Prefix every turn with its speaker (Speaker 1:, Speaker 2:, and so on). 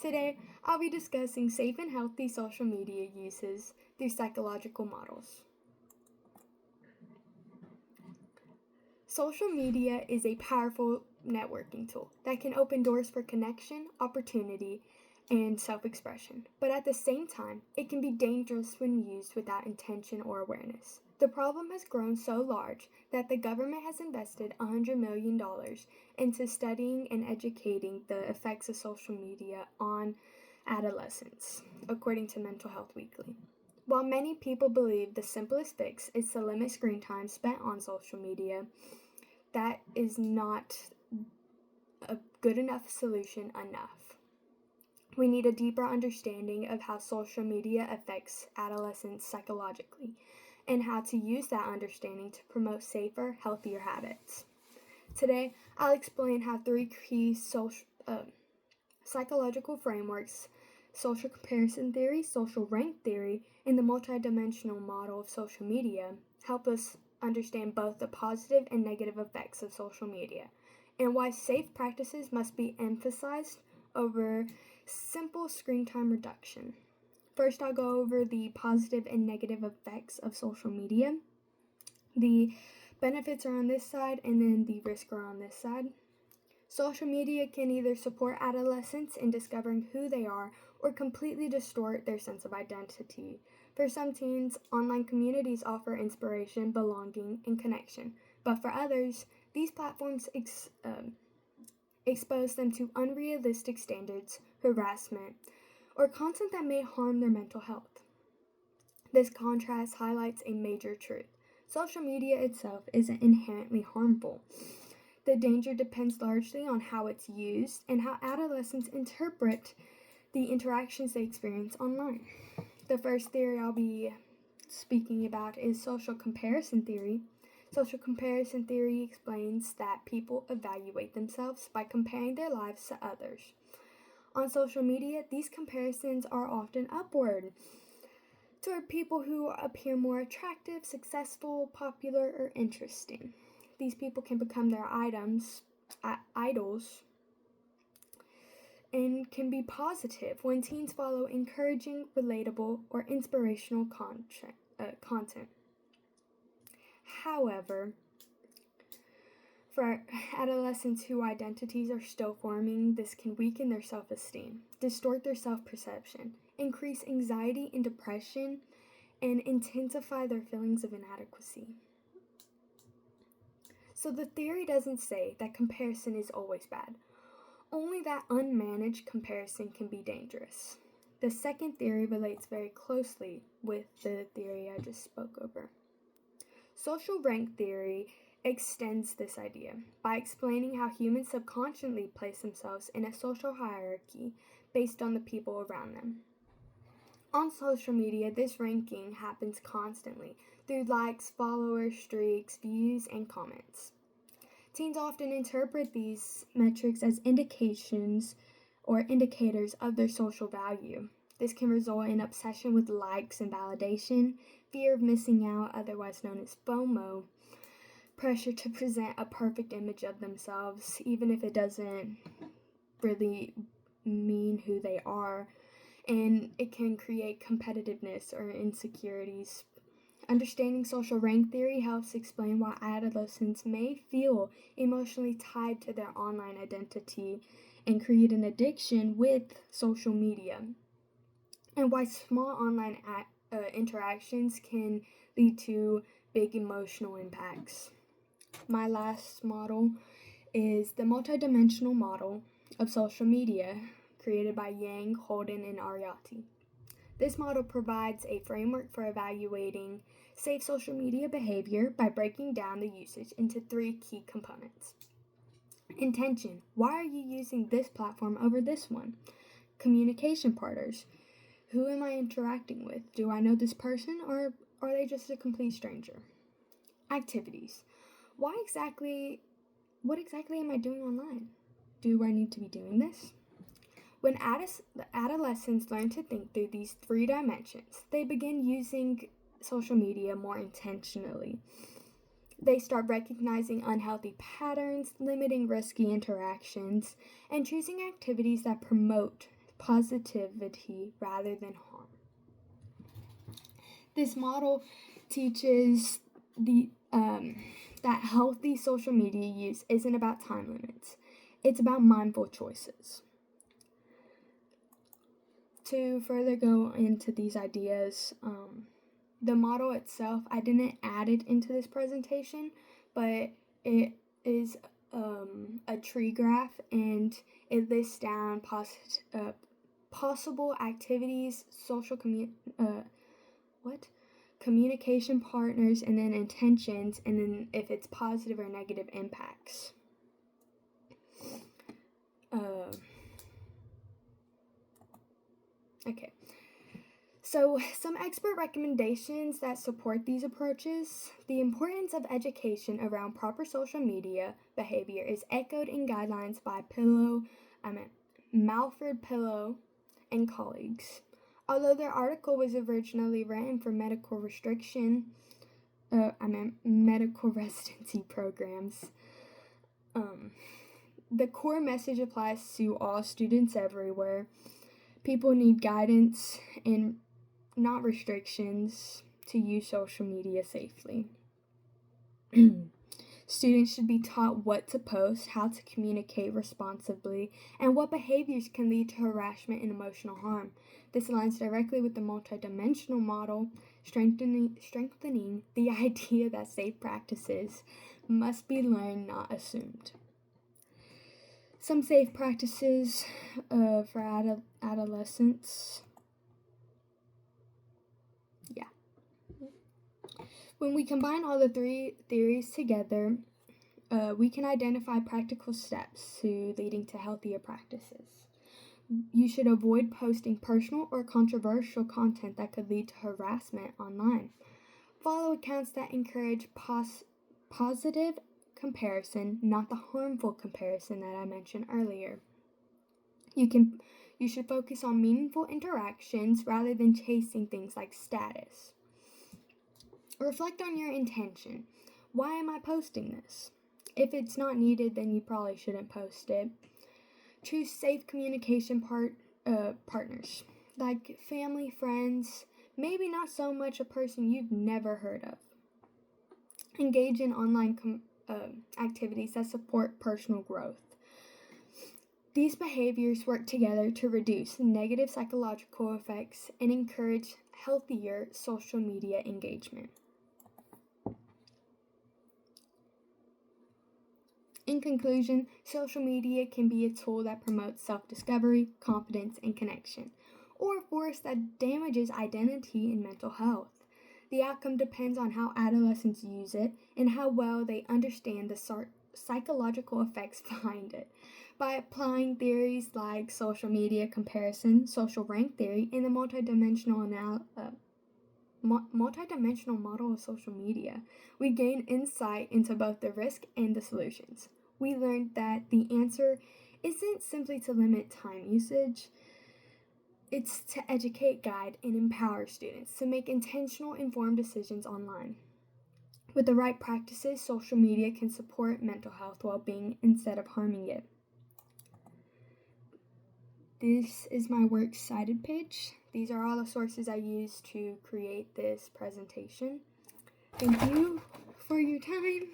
Speaker 1: Today, I'll be discussing safe and healthy social media uses through psychological models. Social media is a powerful networking tool that can open doors for connection, opportunity, and self-expression. But at the same time, it can be dangerous when used without intention or awareness. The problem has grown so large that the government has invested $100 million into studying and educating the effects of social media on adolescents, according to Mental Health Weekly. While many people believe the simplest fix is to limit screen time spent on social media, that is not a good enough solution enough. We need a deeper understanding of how social media affects adolescents psychologically and how to use that understanding to promote safer, healthier habits. Today, I'll explain how three key psychological frameworks, social comparison theory, social rank theory, and the multidimensional model of social media help us understand both the positive and negative effects of social media, and why safe practices must be emphasized over simple screen time reduction. First, I'll go over the positive and negative effects of social media. The benefits are on this side, and then the risks are on this side. Social media can either support adolescents in discovering who they are or completely distort their sense of identity. For some teens, online communities offer inspiration, belonging, and connection. But for others, these platforms expose them to unrealistic standards, harassment, or content that may harm their mental health. This contrast highlights a major truth. Social media itself isn't inherently harmful. The danger depends largely on how it's used and how adolescents interpret the interactions they experience online. The first theory I'll be speaking about is social comparison theory. Social comparison theory explains that people evaluate themselves by comparing their lives to others. On social media, these comparisons are often upward toward people who appear more attractive, successful, popular, or interesting. These people can become their idols, and can be positive when teens follow encouraging, relatable, or inspirational content. However, for adolescents whose identities are still forming, this can weaken their self-esteem, distort their self-perception, increase anxiety and depression, and intensify their feelings of inadequacy. So the theory doesn't say that comparison is always bad, only that unmanaged comparison can be dangerous. The second theory relates very closely with the theory I just spoke over. Social rank theory extends this idea by explaining how humans subconsciously place themselves in a social hierarchy based on the people around them. On social media, this ranking happens constantly through likes, followers, streaks, views, and comments. Teens often interpret these metrics as indications or indicators of their social value. This can result in obsession with likes and validation, fear of missing out, otherwise known as FOMO, pressure to present a perfect image of themselves, even if it doesn't really mean who they are, and it can create competitiveness or insecurities. Understanding social rank theory helps explain why adolescents may feel emotionally tied to their online identity and create an addiction with social media, and why small online interactions can lead to big emotional impacts. My last model is the multidimensional model of social media created by Yang, Holden, and Ariati. This model provides a framework for evaluating safe social media behavior by breaking down the usage into three key components. Intention. Why are you using this platform over this one? Communication partners. Who am I interacting with? Do I know this person or are they just a complete stranger? Activities. What exactly am I doing online? Do I need to be doing this? When adolescents learn to think through these three dimensions, they begin using social media more intentionally. They start recognizing unhealthy patterns, limiting risky interactions, and choosing activities that promote positivity rather than harm. This model teaches that healthy social media use isn't about time limits. It's about mindful choices. To further go into these ideas, the model itself, I didn't add it into this presentation, but it is a tree graph, and it lists down possible activities, communication partners, and then intentions, and then if it's positive or negative impacts. Okay. So, some expert recommendations that support these approaches. The importance of education around proper social media behavior is echoed in guidelines by Malford Pillow and colleagues. Although their article was originally written for medical residency programs, the core message applies to all students everywhere. People need guidance and not restrictions to use social media safely. Students should be taught what to post, how to communicate responsibly, and what behaviors can lead to harassment and emotional harm. This aligns directly with the multidimensional model, strengthening the idea that safe practices must be learned, not assumed. Some safe practices for adolescents. When we combine all the three theories together, we can identify practical steps to leading to healthier practices. You should avoid posting personal or controversial content that could lead to harassment online. Follow accounts that encourage positive comparison, not the harmful comparison that I mentioned earlier. You should focus on meaningful interactions rather than chasing things like status. Reflect on your intention. Why am I posting this? If it's not needed, then you probably shouldn't post it. Choose safe communication partners, like family, friends, maybe not so much a person you've never heard of. Engage in online activities that support personal growth. These behaviors work together to reduce negative psychological effects and encourage healthier social media engagement. In conclusion, social media can be a tool that promotes self-discovery, confidence, and connection, or a force that damages identity and mental health. The outcome depends on how adolescents use it and how well they understand the psychological effects behind it. By applying theories like social media comparison, social rank theory, and the multidimensional model of social media, we gain insight into both the risk and the solutions. We learned that the answer isn't simply to limit time usage, it's to educate, guide, and empower students to make intentional, informed decisions online. With the right practices, social media can support mental health well-being instead of harming it. This is my works cited page. These are all the sources I used to create this presentation. Thank you for your time.